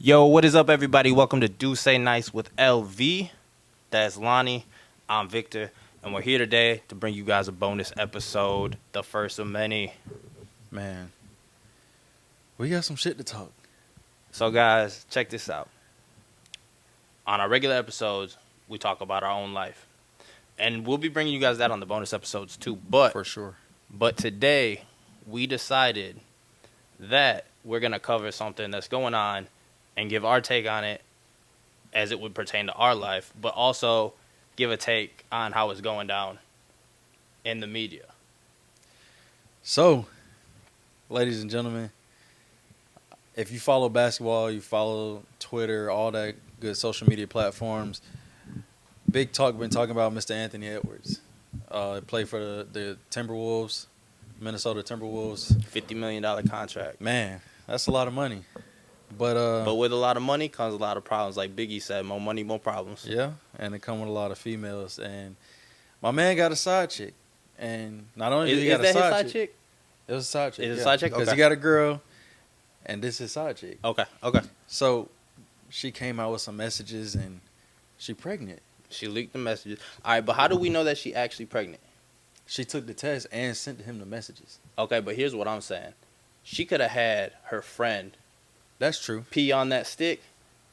Yo, what is up, everybody? Welcome to Do Say Nice with LV. That's Lonnie. I'm Victor, and we're here today to bring you guys a bonus episode, the first of many. Man, we got some shit to talk. So, guys, check this out. On our regular episodes, we talk about our own life, and we'll be bringing you guys that on the bonus episodes too. But For sure. But today, we decided that we're gonna cover something that's going on and give our take on it as it would pertain to our life, but also give a take on how it's going down in the media. So, ladies and gentlemen, if you follow basketball, you follow Twitter, all that good social media platforms, big talk been talking about Mr. Anthony Edwards. Played for the Timberwolves, Minnesota Timberwolves. $50 million contract. Man, that's a lot of money. But with a lot of money comes a lot of problems. Like Biggie said, more money, more problems. yeah, and it come with a lot of females. And my man got a side chick. And not only did he got a side chick. It was a side chick. Is it a side chick? Because Okay. he got a girl, and this is his side chick. Okay. So she came out with some messages, and she pregnant. She leaked the messages. All right, but how do we know that she actually pregnant? She took the test and sent him the messages. Okay, but here's what I'm saying. She could have had her friend That's true. pee on that stick,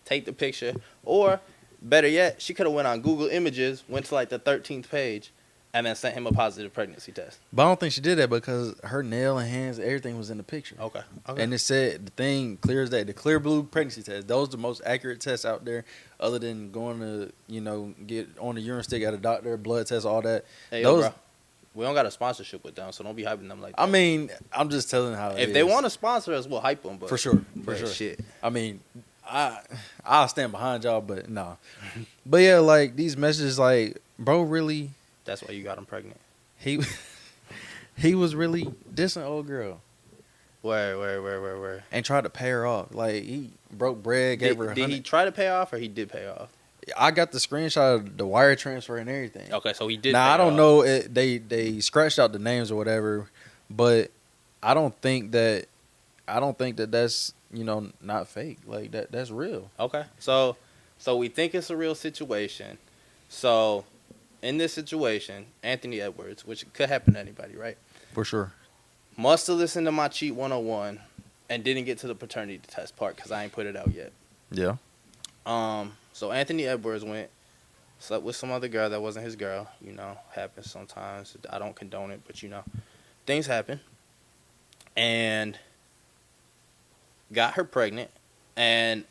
take the picture, or better yet, she could have went on Google Images, went to like the 13th page, and then sent him a positive pregnancy test. But I don't think she did that because her nail and hands, everything was in the picture. Okay. And it said the thing clear as day, the clear blue pregnancy test. Those are the most accurate tests out there, other than going to, get on the urine stick at a doctor, blood test, all that. Hey, Those, bro, we don't got a sponsorship with them, so don't be hyping them like that. I mean, I'm just telling how it if is. they want to sponsor us, we'll hype them. But For sure. Shit. I mean, I'll stand behind y'all, but no. But yeah, like these messages, like, bro, really, That's why you got them pregnant. he was really dissing old girl Where? and tried to pay her off. Like he broke bread, gave her. Did he try to pay off, or he did pay off? I got the screenshot of the wire transfer and everything. Okay, so he did. Now pay I don't off. know. They scratched out the names or whatever, but I don't think that that's not fake. Like that's real. Okay, so we think it's a real situation. So in this situation, Anthony Edwards, which could happen to anybody, right? For sure. Must have listened to my Cheat 101 and didn't get to the paternity test part because I ain't put it out yet. Yeah. So Anthony Edwards slept with some other girl that wasn't his girl. Happens sometimes. I don't condone it, but things happen. And got her pregnant. And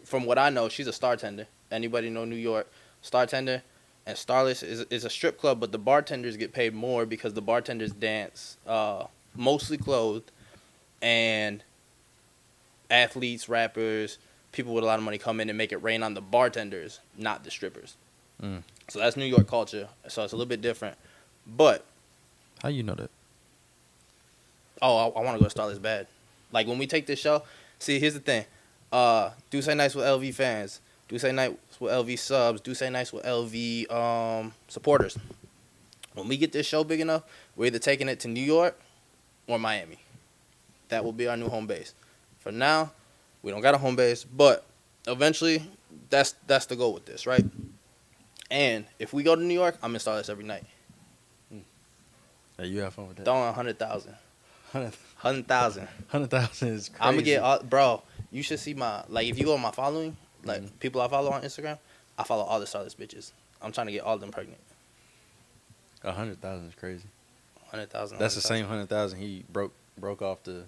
from what I know, she's a Startender. Anybody know New York? Startender. And Starless is a strip club, but the bartenders get paid more because the bartenders dance mostly clothed. And athletes, rappers, people with a lot of money come in and make it rain on the bartenders, not the strippers. So that's New York culture. So it's a little bit different. But How you know that? I want to go to Starless bad. Like when we take this show, see, here's the thing. Do Say Nice with LV fans. Do Say Nice with LV subs. Do Say Nice with LV supporters. When we get this show big enough, we're either taking it to New York or Miami. That will be our new home base. For now, we don't got a home base, but eventually, that's the goal with this, right? And if we go to New York, I'm in Starless every night. Yeah, you have fun with that. Throwing 100,000. 100,000. 100,000 is crazy. I'm gonna get all, bro. You should see if you go on my following, people I follow on Instagram, I follow all the Starless bitches. I'm trying to get all of them pregnant. 100,000 is crazy. 100,000. That's the same 100,000 he broke off to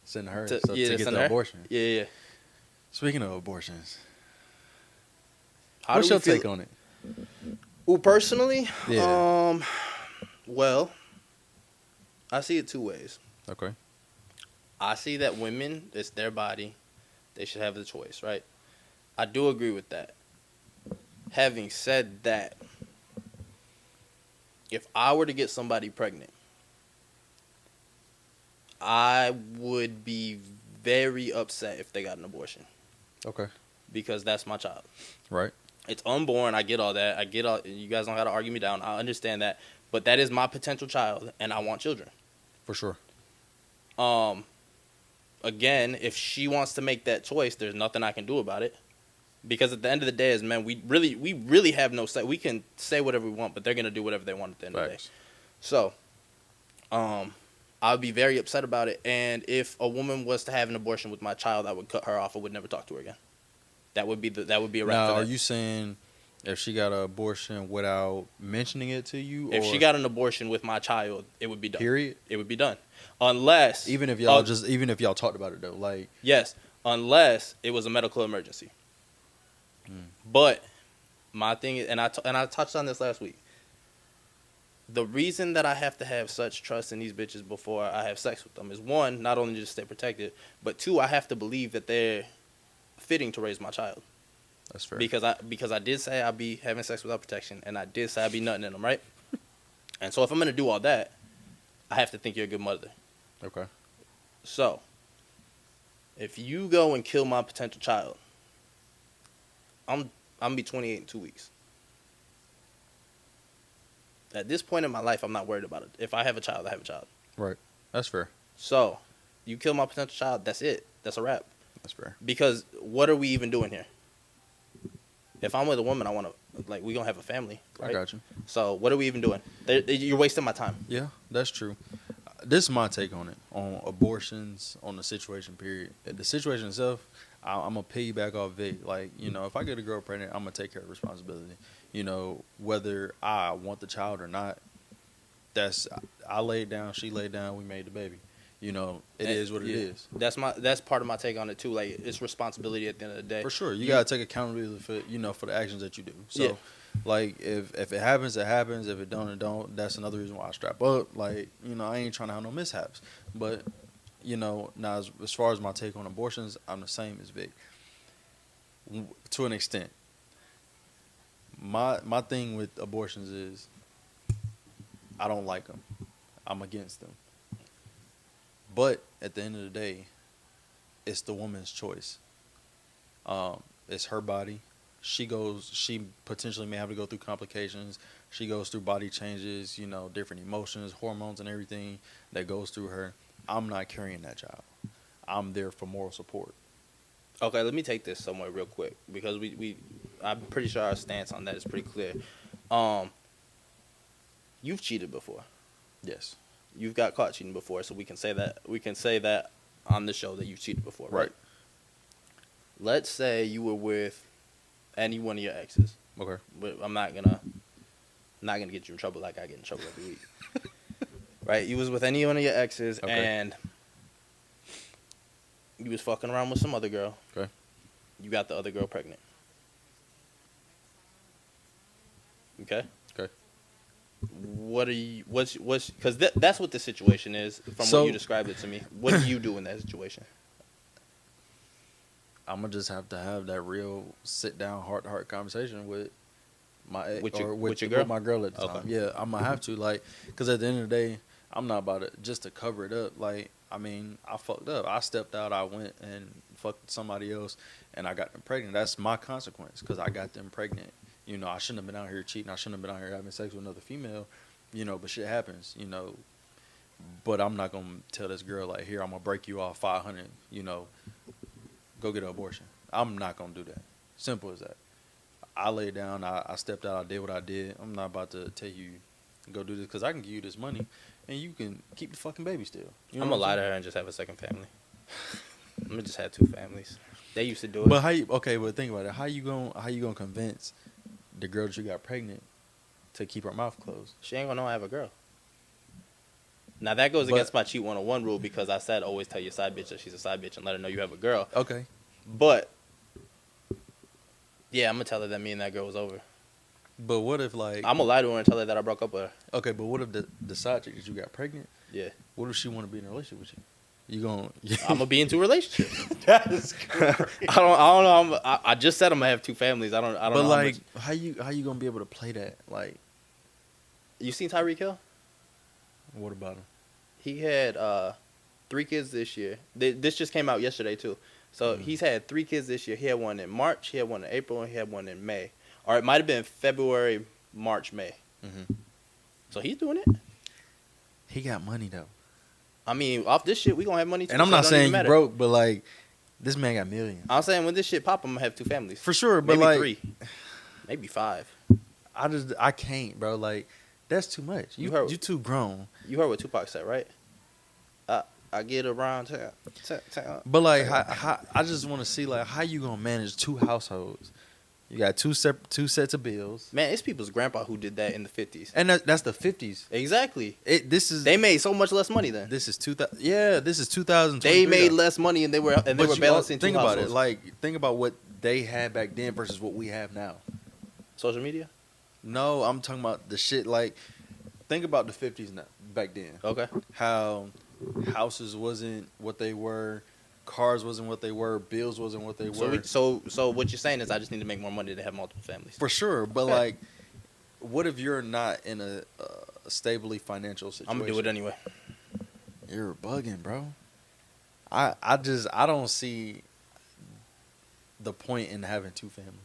send her To to get send the her? abortion. Yeah. Speaking of abortions, How what's do we your feel? take on it? Well, personally, Yeah. well, I see it two ways. Okay. I see that women, it's their body. They should have the choice, right? I do agree with that. Having said that, if I were to get somebody pregnant, I would be very upset if they got an abortion Okay. because that's my child. Right. It's unborn. I get all that. You guys don't got to argue me down. I understand that. But that is my potential child, and I want children. For sure. again, if she wants to make that choice, there's nothing I can do about it. Because at the end of the day, as men, we really have no say. We can say whatever we want, but they're gonna do whatever they want at the end of the day. So, I would be very upset about it. And if a woman was to have an abortion with my child, I would cut her off. I would never talk to her again. That would be a wrap. Now, are you saying if she got an abortion without mentioning it to you? If she got an abortion with my child, it would be done. Period. It would be done, unless even if y'all talked about it though, like yes, unless it was a medical emergency. But my thing is, and I touched on this last week. The reason that I have to have such trust in these bitches before I have sex with them is, one, not only just to stay protected, but two, I have to believe that they're fitting to raise my child. That's fair. Because I did say I'd be having sex without protection, and I did say I'd be nutting in them, right? And so if I'm gonna do all that, I have to think you're a good mother. Okay. So if you go and kill my potential child, I'm gonna be 28 in 2 weeks. At this point in my life, I'm not worried about it. If I have a child, I have a child. Right. That's fair. So, you kill my potential child, that's it. That's a wrap. That's fair. Because what are we even doing here? If I'm with a woman, I want to, like, we gonna have a family. Right? I got you. So, what are we even doing? You're wasting my time. Yeah, that's true. This is my take on it, on abortions, on the situation, period. The situation itself, I'm going to piggyback off Vic. Like, you know, if I get a girl pregnant, I'm going to take care of responsibility. You know, whether I want the child or not, I laid down, she laid down, we made the baby. You know, it is what it is. That's part of my take on it too. Like, it's responsibility at the end of the day. For sure, you gotta take accountability for the actions that you do. So, like, if it happens, it happens. If it don't, it don't. That's another reason why I strap up. Like, you know, I ain't trying to have no mishaps. But, you know, now as far as my take on abortions, I'm the same as Vic. To an extent, my thing with abortions is I don't like them. I'm against them. But at the end of the day, it's the woman's choice. It's her body. She potentially may have to go through complications. She goes through body changes, you know, different emotions, hormones, and everything that goes through her. I'm not carrying that child. I'm there for moral support. Okay, let me take this somewhere real quick because I'm pretty sure our stance on that is pretty clear. You've cheated before. Yes. You've got caught cheating before, so we can say that on the show that you've cheated before, right? Let's say you were with any one of your exes. Okay. But I'm not gonna get you in trouble like I get in trouble every week. Right? You was with any one of your exes, and you was fucking around with some other girl. Okay. You got the other girl pregnant. Okay. Okay. What's because that's what the situation is from what you described it to me. What do you do in that situation? I'm gonna just have to have that real sit down, heart to heart conversation with my with your girl, with my girl at the time. Yeah, I'm gonna have to, like, because at the end of the day, I'm not about it just to cover it up. Like, I mean, I fucked up. I stepped out. I went and fucked somebody else, and I got them pregnant. That's my consequence because I got them pregnant. You know, I shouldn't have been out here cheating. I shouldn't have been out here having sex with another female. You know, but shit happens. You know, but I'm not gonna tell this girl, like, here, I'm gonna break you off 500. You know, go get an abortion. I'm not gonna do that. Simple as that. I laid down. I stepped out. I did what I did. I'm not about to tell you go do this because I can give you this money and you can keep the fucking baby still. You know I'm gonna lie to her and just have a second family. I'm gonna just have two families. They used to do it. But but think about it. How you gonna convince the girl that you got pregnant to keep her mouth closed? She ain't gonna know I have a girl. Now that goes against my cheat 101 rule because I said always tell your side bitch that she's a side bitch and let her know you have a girl. Okay. But yeah, I'm gonna tell her that me and that girl was over. But what if, like, I'm gonna lie to her and tell her that I broke up with her. Okay, but what if the side chick that you got pregnant? Yeah. What if she want to be in a relationship with you? You gonna? I'm gonna be into a relationship. That is crazy. I don't know. I just said I'm gonna have two families. I don't know. But like, how you gonna be able to play that? Like, you seen Tyreek Hill? What about him? He had 3 kids this year. This just came out yesterday too. So he's had 3 kids this year. He had one in March, he had one in April, and he had one in May. Or it might have been February, March, May. Mm-hmm. So he's doing it. He got money though. I mean, off this shit, we gonna have money too. And I'm so not it don't saying even you matter. broke, but like this man got millions. I'm saying when this shit pop, I'm gonna have 2 families. For sure, but maybe like 3, maybe 5. I can't, bro. Like that's too much. You heard- You too grown. You heard what Tupac said, right? I get around town. But like, I just want to see like how you gonna manage 2 households. You got 2 sets of bills, Man, it's people's grandpa who did that in the 50s. and that's the 50s. Exactly. They made so much less money then. this is 2000. Yeah, this is 2000. They made less money and they were balancing 2 think about households. it. Like think about what they had back then versus what we have now. Social media. No, I'm talking about the shit. Like think about the 50s now, back then. Okay. How houses wasn't what they were, cars wasn't what they were, bills wasn't what they were. So what you're saying is I just need to make more money to have multiple families. For sure, but Okay. like, what if you're not in a stably financial situation? I'm gonna do it anyway. You're bugging, bro. I don't see the point in having 2 families.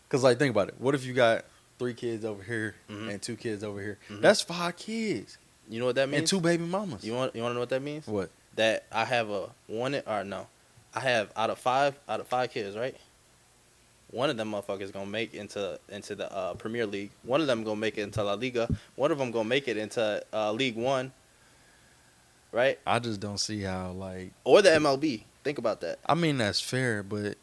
Cause like think about it. What if you got 3 kids over here Mhm. and 2 kids over here? Mhm. That's 5 kids You know what that means? and 2 baby mamas. You want to know what that means? What? That I have I have out of five kids, right? One of them motherfuckers gonna make into the Premier League. One of them gonna make it into La Liga. One of them gonna make it into League One, right? I just don't see how like. Or the MLB. Think about that. I mean that's fair, but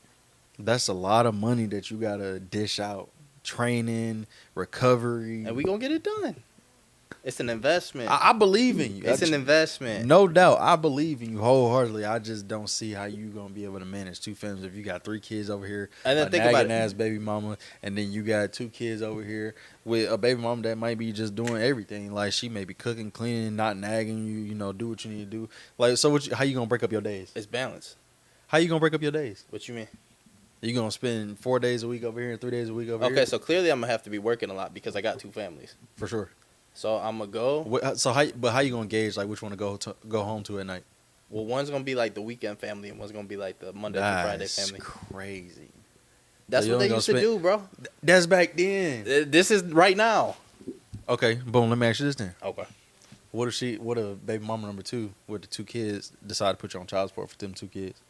that's a lot of money that you gotta dish out. Training, recovery. And we gonna get it done. It's an investment. I believe in you. It's an investment. No doubt, I believe in you wholeheartedly. I just don't see how you gonna be able to manage 2 families if you got 3 kids over here, And then a think about nagging it. ass baby mama, and then you got 2 kids over here with a baby mama that might be just doing everything. Like she may be cooking, cleaning, not nagging you. You know, do what you need to do. Like so, how you gonna break up your days? It's balance. How you gonna break up your days? What you mean? You gonna spend 4 days a week over here and 3 days a week over here? Okay, so clearly I'm gonna have to be working a lot because I got 2 families. For sure. So I'm gonna go. So how you gonna gauge like which one to go home to at night? Well, one's gonna be like the weekend family, and one's gonna be like the Monday through Friday That's family. crazy. That's So you what they only used to gonna do, bro. That's back then. This is right now. Okay, boom. Let me ask you this then. Okay. What if baby mama number 2 with the 2 kids decide to put you on child support for them 2 kids?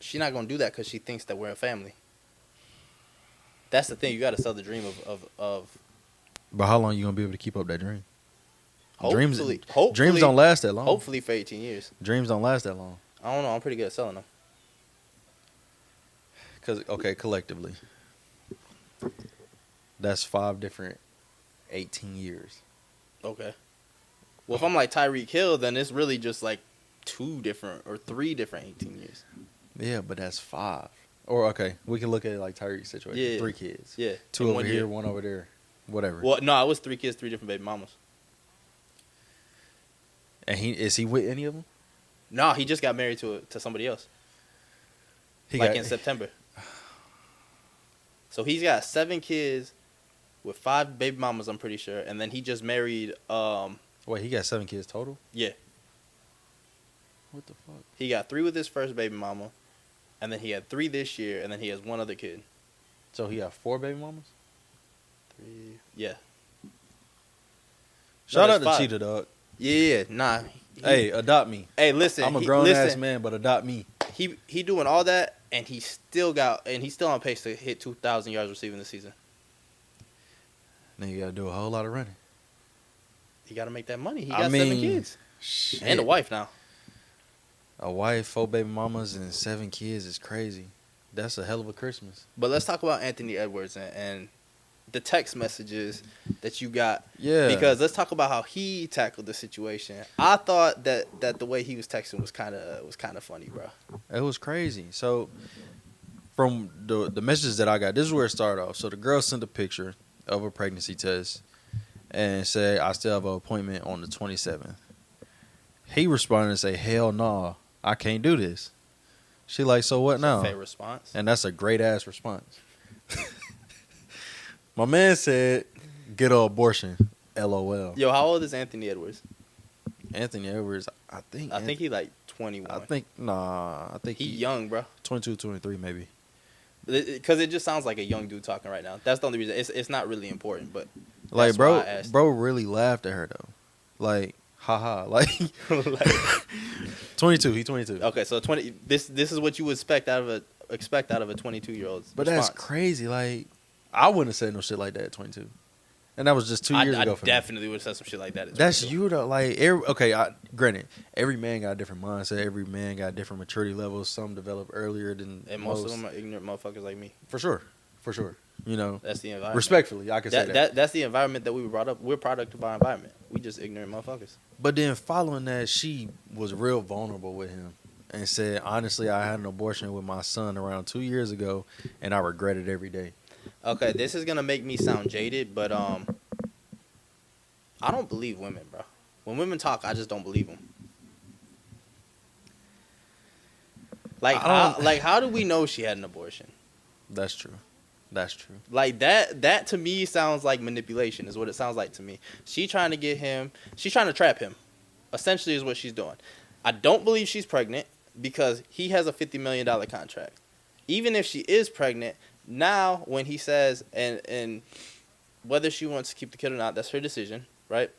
She's not gonna do that because she thinks that we're a family. That's the thing. You got to sell the dream of But how long you gonna be able to keep up that dream? hopefully. Dreams don't last that long. Hopefully for 18 years. Dreams don't last that long. I don't know. I'm pretty good at selling them. Cause collectively, that's 5 different 18 years. Okay. Well, if I'm like Tyreek Hill, then it's really just like 2 different or 3 different 18 years. Yeah, but that's 5. Or okay, we can look at it like Tyreek's situation. Yeah. 3 kids. Yeah. 2 in over 1 here, year. 1 over there. Whatever. Well, no, I was 3 kids, 3 different baby mamas. And is he with any of them? No, he just got married to somebody else. In September. So he's got 7 kids with 5 baby mamas, I'm pretty sure, and then he just married. Wait, he got 7 kids total? Yeah, What the fuck? he got 3 with his first baby mama, and then he had 3 this year, and then he has 1 other kid. So he got 4 baby mamas? 3, yeah. Shout No, out that's to 5. Cheetah, dog. Yeah, nah. Hey, adopt me. Hey, listen. I'm a grown ass man, but adopt me. He doing all that, and he's still on pace to hit 2,000 yards receiving this season. Now you gotta do a whole lot of running. He got to make that money. He I got 7 mean, kids Shit. and a wife now. A wife, 4 baby mamas, and 7 kids is crazy. That's a hell of a Christmas. But let's talk about Anthony Edwards and the text messages that you got. Yeah. Because let's talk about how he tackled the situation. I thought that the way he was texting was kind of funny, bro. It was crazy. So, from the messages that I got, this is where it started off. So, the girl sent a picture of a pregnancy test and said, I still have an appointment on the 27th. He responded and said, hell no, I can't do this. She like, so what now? Fair response. And that's a great-ass response. My man said, get an abortion, LOL. Yo, how old is Anthony Edwards? Anthony Edwards, I think he like 21. I think he young, bro. 22, 23 maybe. Because it just sounds like a young dude talking right now. That's the only reason. It's not really important, but Like, that's why I asked. bro really laughed at her, though. Like, haha. Like, Like, 22. He 22. okay, so 20. This is what you would expect out of a 22-year-old. But that's crazy. Like, I wouldn't have said no shit like that at 22. And that was just 2 years ago for me. I definitely would have said some shit like that. That's you though. Like, granted, every man got a different mindset. Every man got different maturity levels. Some develop earlier than and most of them are ignorant motherfuckers like me. For sure. You know, that's the environment. Respectfully, I can say that. That's the environment that we were brought up. We're product of our environment. We just ignorant motherfuckers. But then following that, she was real vulnerable with him and said, honestly, I had an abortion with my son around 2 years ago, and I regret it every day. Okay, this is gonna make me sound jaded, but I don't believe women, bro. When women talk, I just don't believe them. Like, how do we know she had an abortion? That's true. Like, that to me sounds like manipulation, is what it sounds like to me. She's trying to trap him, essentially, is what she's doing. I don't believe she's pregnant because he has a $50 million contract. Even if she is pregnant, now when he says, and whether she wants to keep the kid or not, that's her decision, right?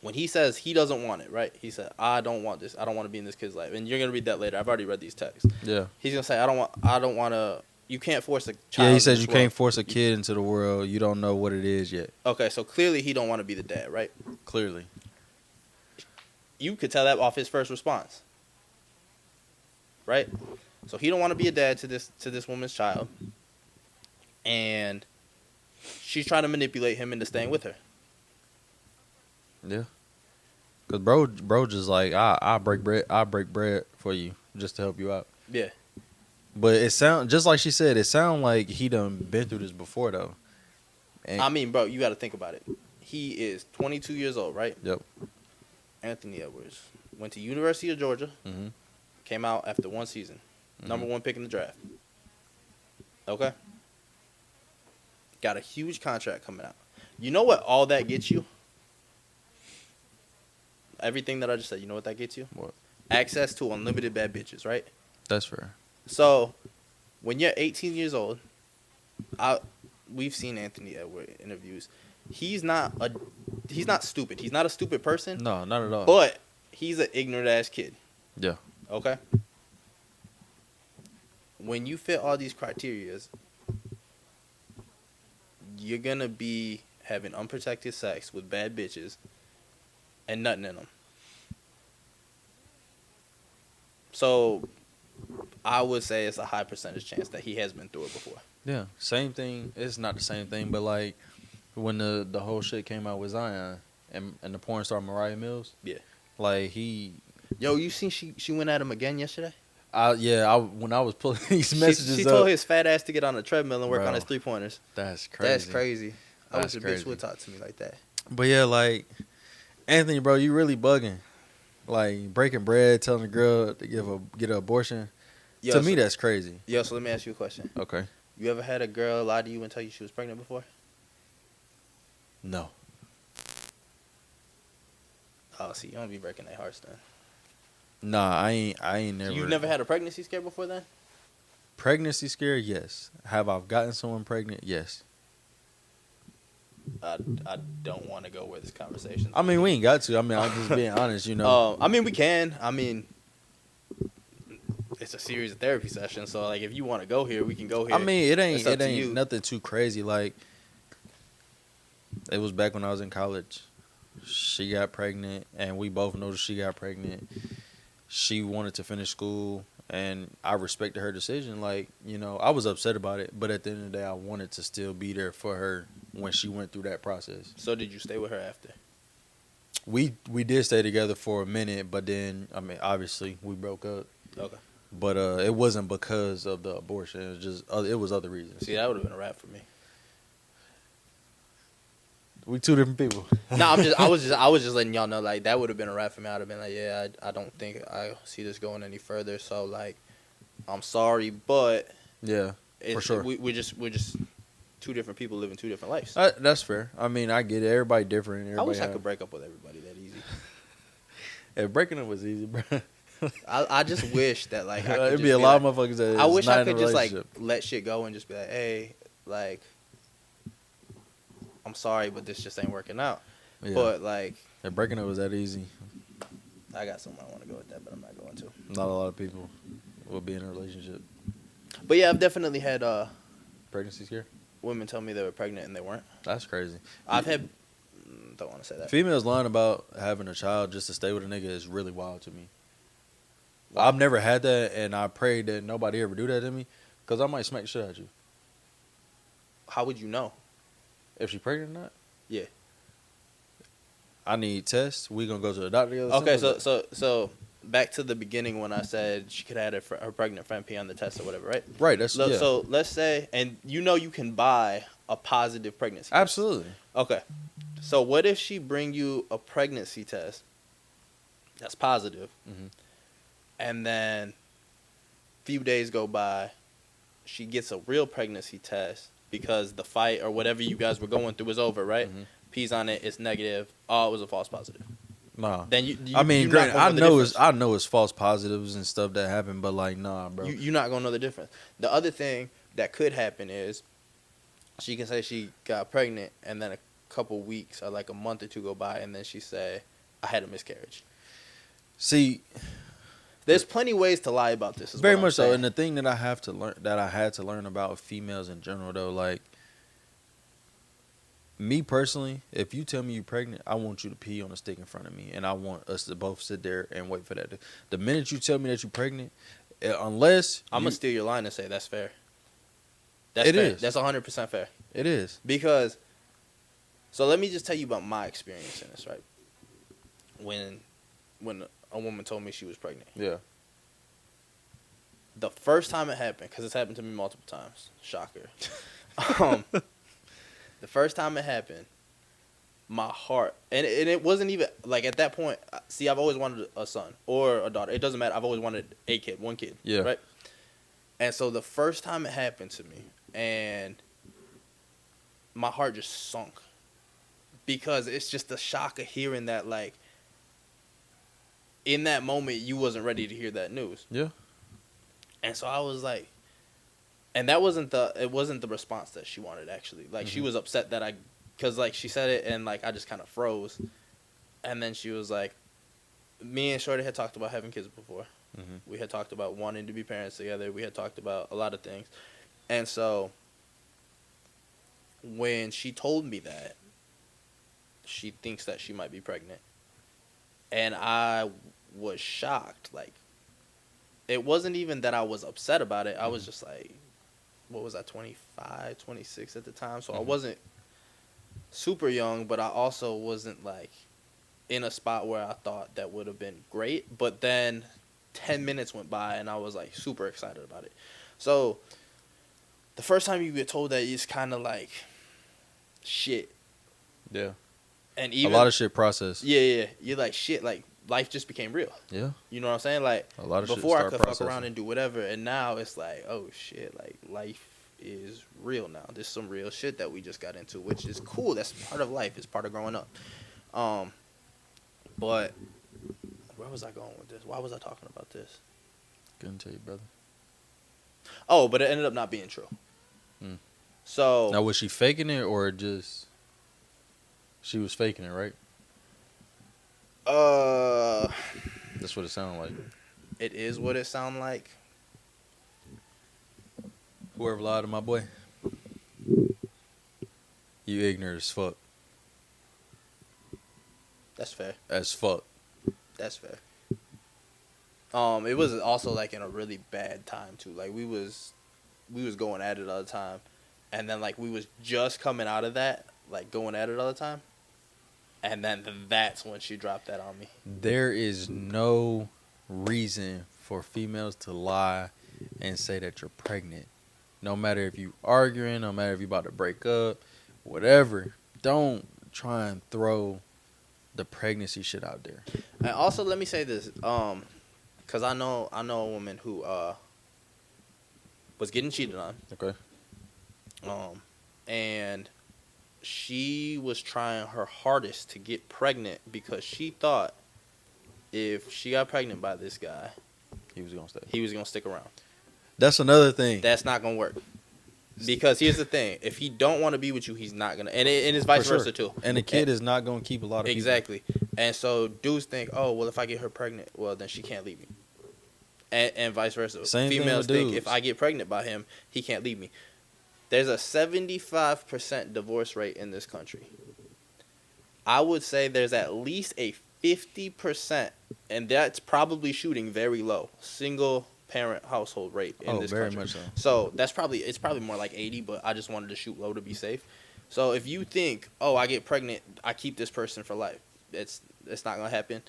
When he says he doesn't want it, right? He said, I don't want this. I don't want to be in this kid's life. And you're going to read that later. I've already read these texts. Yeah. He's going to say, I don't want to. You can't force a child. Yeah, he says you can't force a kid into the world. You don't know what it is yet. Okay, so clearly he don't want to be the dad, right? Clearly. You could tell that off his first response. Right? So he don't want to be a dad to this woman's child. And she's trying to manipulate him into staying with her. Yeah. Cause bro just like, I break bread for you just to help you out. Yeah. But it sound just like she said, it sound like he done been through this before though. And I mean, bro, you got to think about it. He is 22 years old, right? Yep. Anthony Edwards went to University of Georgia. Mm-hmm. Came out after one season. Mm-hmm. Number 1 pick in the draft. Okay. Got a huge contract coming out. You know what all that gets you? Everything that I just said, you know what that gets you? What? Access to unlimited bad bitches, right? That's fair. So, when you're 18 years old, we've seen Anthony Edwards interviews. He's not stupid. He's not a stupid person. No, not at all. But he's an ignorant ass kid. Yeah. Okay? When you fit all these criterias, you're going to be having unprotected sex with bad bitches and nothing in them. So, I would say it's a high percentage chance that he has been through it before. Yeah. Same thing. It's not the same thing, but like when the whole shit came out with Zion and the porn star Mariah Mills. Yeah. Like Yo, you seen she went at him again yesterday? When I was pulling these messages she up, told his fat ass to get on the treadmill and work on his 3-pointers. That's crazy. That's crazy. I wish a crazy. bitch would talk to me like that. But yeah, like Anthony, bro, you really bugging. Like breaking bread, telling a girl to get an abortion. To me, that's crazy. Yo, so let me ask you a question. Okay. You ever had a girl lie to you and tell you she was pregnant before? No. Oh, see, you don't be breaking their hearts then. Nah, I ain't never. You've never had a pregnancy scare before then? Pregnancy scare, yes. Have I gotten someone pregnant? Yes. I don't want to go where this conversation. I mean, we ain't got to. I mean, I'm just being honest, you know. I mean, we can. I mean, it's a series of therapy sessions, so like, if you want to go here, we can go here. I mean, it ain't you. nothing too crazy. Like, it was back when I was in college. She got pregnant, and we both noticed she got pregnant. She wanted to finish school, and I respected her decision. Like, you know, I was upset about it, but at the end of the day, I wanted to still be there for her when she went through that process. So did you stay with her after? We did stay together for a minute, but then, I mean, obviously, we broke up. Okay. But it wasn't because of the abortion. It was just it was other reasons. See, that would have been a wrap for me. We two different people. No, I was just letting y'all know, like, that would have been a wrap for me. I'd have been like, yeah, I don't think I see this going any further. So like, I'm sorry, but yeah, for sure. We're just two different people living two different lives. That's fair. I mean, I get it. Everybody different. I wish I could break up with everybody that easy. If breaking up was easy, bro. I just wish that like it'd be a lot of motherfuckers that I wish I could just like let shit go and just be like, hey, like, I'm sorry, but this just ain't working out. Yeah. But like, If breaking up was that easy, I got something I want to go with that, but I'm not going to. not a lot of people will be in a relationship. But yeah, I've definitely had Pregnancy scare? women tell me they were pregnant and they weren't. That's crazy. I've had. Don't want to say that. Females lying about having a child just to stay with a nigga is really wild to me. Wow. I've never had that, and I pray that nobody ever do that to me, because I might smack the shit out of you. How would you know? If she pregnant or not? Yeah. I need tests. We gonna go to the doctor together. Okay, so back to the beginning when I said she could have had her pregnant friend pee on the test or whatever, right? Right. That's yeah. So let's say, and you can buy a positive pregnancy test. Absolutely. Okay. So what if she bring you a pregnancy test that's positive, and then a few days go by, she gets a real pregnancy test because the fight or whatever you guys were going through is over, right? Pees on it, it's negative. Oh, it was a false positive. Nah. Then I mean, granted, I know it's false positives and stuff that happen, but like, nah, bro. You're not gonna know the difference. The other thing that could happen is she can say she got pregnant, and then a couple weeks or like a month or two go by, and then she say, "I had a miscarriage." See, there's plenty ways to lie about this. Very much so. And the thing that I had to learn about females in general, though, like me personally, if you tell me you're pregnant, I want you to pee on a stick in front of me, and I want us to both sit there and wait for that. The minute you tell me that you're pregnant, unless I'm gonna steal your line and say that's fair. That's it fair. is. That's 100% fair. It is because. So let me just tell you about my experience in this, right? When a woman told me she was pregnant. Yeah. The first time it happened, because it's happened to me multiple times. Shocker. The first time it happened, my heart, and it wasn't even, like, at that point, see, I've always wanted a son or a daughter. It doesn't matter. I've always wanted a kid, one kid. Yeah. Right? And so the first time it happened to me, and my heart just sunk. Because it's just the shock of hearing that, like, in that moment, you wasn't ready to hear that news. Yeah. And so I was like, and it wasn't the response that she wanted, actually. Like, she was upset that because, like, she said it, and, like, I just kind of froze. And then she was like, me and Shorty had talked about having kids before. We had talked about wanting to be parents together. We had talked about a lot of things. And so when she told me that, she thinks that she might be pregnant. And I was shocked. Like, it wasn't even that I was upset about it. I was just like, what was I, 25, 26 at the time? So I wasn't super young, but I also wasn't, like, in a spot where I thought that would have been great. But then 10 minutes went by, and I was, like, super excited about it. So the first time you get told that, it's kind of like, shit. Yeah. And even a lot of shit processed. Yeah. You're like, shit, like, life just became real. Yeah. You know what I'm saying? Like, a lot of before shit I could processing. fuck around and do whatever, and now it's like, oh shit, like, life is real now. There's some real shit that we just got into, which is cool. That's part of life. It's part of growing up. But where was I going with this? Why was I talking about this? Couldn't tell you, brother. Oh, but it ended up not being true. So now, was she faking it or just? She was faking it, right? That's what it sounded like. It is what it sounded like. Whoever lied to my boy, you ignorant as fuck. That's fair. As fuck. That's fair. It was also, like, in a really bad time too. Like, we was going at it all the time, and then, like, we was just coming out of that, like, going at it all the time. And then that's when she dropped that on me. There is no reason for females to lie and say that you're pregnant. No matter if you arguing, no matter if you about to break up, whatever. Don't try and throw the pregnancy shit out there. And also, let me say this, because I know a woman who was getting cheated on. Okay. And she was trying her hardest to get pregnant because she thought if she got pregnant by this guy, he was gonna stay. He was gonna stick around. That's another thing. That's not gonna work. Because here's the thing: if he don't want to be with you, he's not gonna, and it's vice versa too. And the kid is not gonna keep a lot of people. Exactly. And so dudes think, oh well, if I get her pregnant, well then she can't leave me, and vice versa. Same Females thing with think dudes. if I get pregnant by him, he can't leave me. There's a 75% divorce rate in this country. I would say there's at least a 50%, and that's probably shooting very low, single parent household rate in this very country. much so. So it's probably more like 80, but I just wanted to shoot low to be safe. So if you think, oh, I get pregnant, I keep this person for life, it's not gonna happen.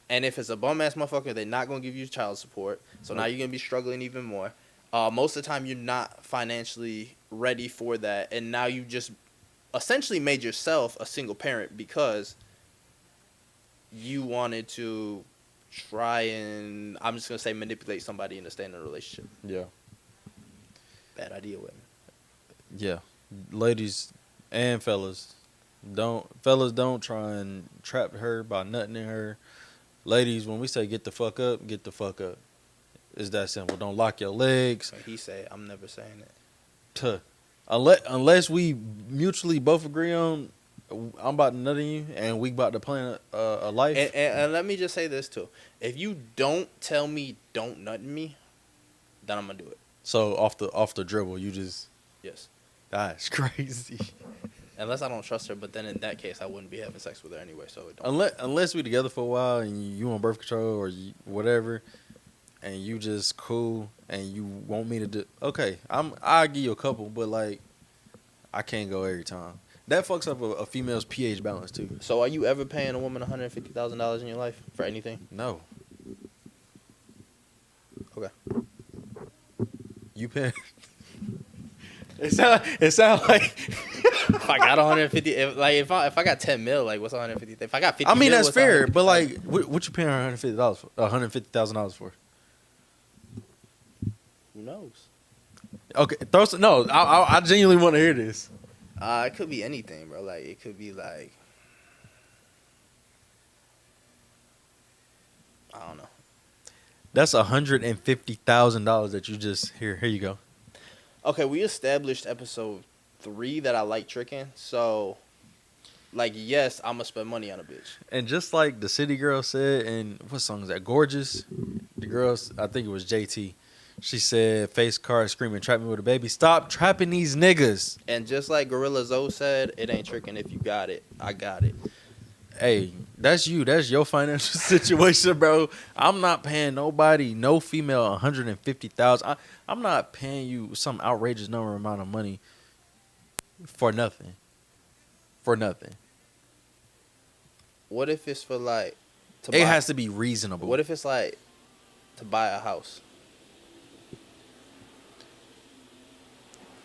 And if it's a bum ass motherfucker, they're not gonna give you child support. So now you're gonna be struggling even more. Most of the time, you're not financially ready for that, and now you just essentially made yourself a single parent because you wanted to try and, I'm just gonna say, manipulate somebody into staying in a relationship. Yeah. Bad idea, women. Yeah. Ladies and fellas, don't try and trap her by nutting in her. Ladies, when we say get the fuck up, get the fuck up. It's that simple. Don't lock your legs. When he say, I'm never saying it. Unless we mutually both agree on, I'm about to nut in you, and we about to plan a life. And let me just say this too: if you don't tell me don't nut in me, then I'm gonna do it. So off the dribble, you just, Yes. that's crazy. Unless I don't trust her, but then in that case, I wouldn't be having sex with her anyway. So it don't. Unless we together for a while and you on birth control or whatever, and you just cool and you want me to do, okay, I'll give you a couple, but like I can't go every time. That fucks up a female's pH balance too. So are you ever paying a woman $150,000 in your life for anything? No. Okay. You pay. It sound like If I got 150, if I got 10 mil, like what's 150? If I got 50, I mean mil, that's what's fair, 150,000? but like what you paying $150 for? $150,000 for? Who knows? Okay, throw some, no. I genuinely want to hear this. It could be anything, bro. Like it could be like, I don't know. That's $150,000 that you just here you go. Okay, we established episode 3 that I like tricking. So, like, yes, I'm gonna spend money on a bitch. And just like the City Girl said, and what song is that? Gorgeous. The girls, I think it was JT. She said, "Face card screaming, trap me with a baby. Stop trapping these niggas." And just like Gorilla Zoe said, it ain't tricking if you got it. I got it. Hey, that's you. That's your financial situation, bro. I'm not paying nobody, no female, $150,000. I'm not paying you some outrageous amount of money for nothing. For nothing. What if it's for like? It has to be reasonable. What if it's like to buy a house?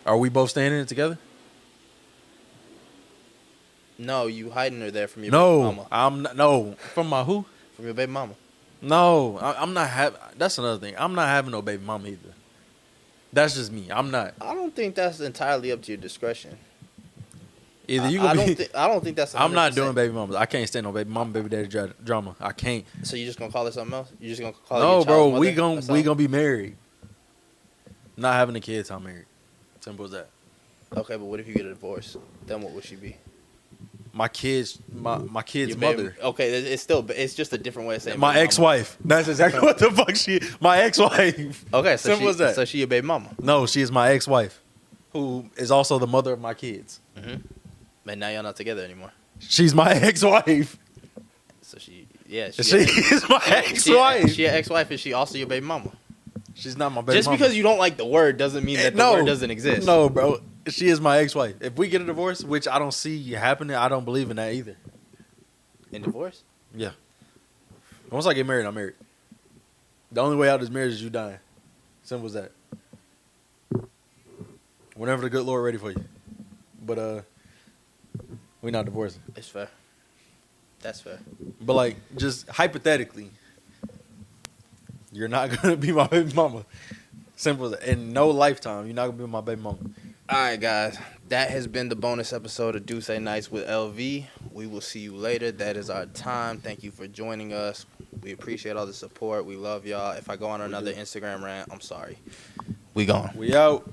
Are we both staying in it together? No, you hiding her there from your baby mama. I'm not. No, from my who? From your baby mama. No, I'm not having. That's another thing. I'm not having no baby mama either. That's just me. I'm not. I don't think that's entirely up to your discretion. Either you gonna I don't think that's. 100%. I'm not doing baby mamas. I can't stand no baby mama, baby daddy drama. I can't. So you just gonna call it something else? You just gonna call it? No, your bro. child's mother We gonna be married. Not having a kid till I'm married. Simple as that. Okay, but what if you get a divorce? Then what would she be? My kid's Your baby- mother. Okay, it's just a different way of saying My baby mama. ex-wife. That's exactly what the fuck she. My ex-wife. Okay, so Simple as that. So she your baby mama. No, she is my ex-wife, who is also the mother of my kids. Mm-hmm. And now y'all not together anymore. She's my ex-wife. So she She is my ex-wife. She your ex-wife. Is she also your baby mama? She's not my baby Just mama. because you don't like the word doesn't mean that the word doesn't exist. No, bro. She is my ex-wife. If we get a divorce, which I don't see happening, I don't believe in that either. In divorce? Yeah. Once I get married, I'm married. The only way out of this marriage is you dying. Simple as that. Whenever the good Lord ready for you. But we not divorcing. It's fair. That's fair. But like, just hypothetically, you're not gonna be my baby mama. Simple as that. In no lifetime, you're not gonna be my baby mama. All right, guys. That has been the bonus episode of Duce Nights with LV. We will see you later. That is our time. Thank you for joining us. We appreciate all the support. We love y'all. If I go on another Instagram rant, I'm sorry. We gone. We out.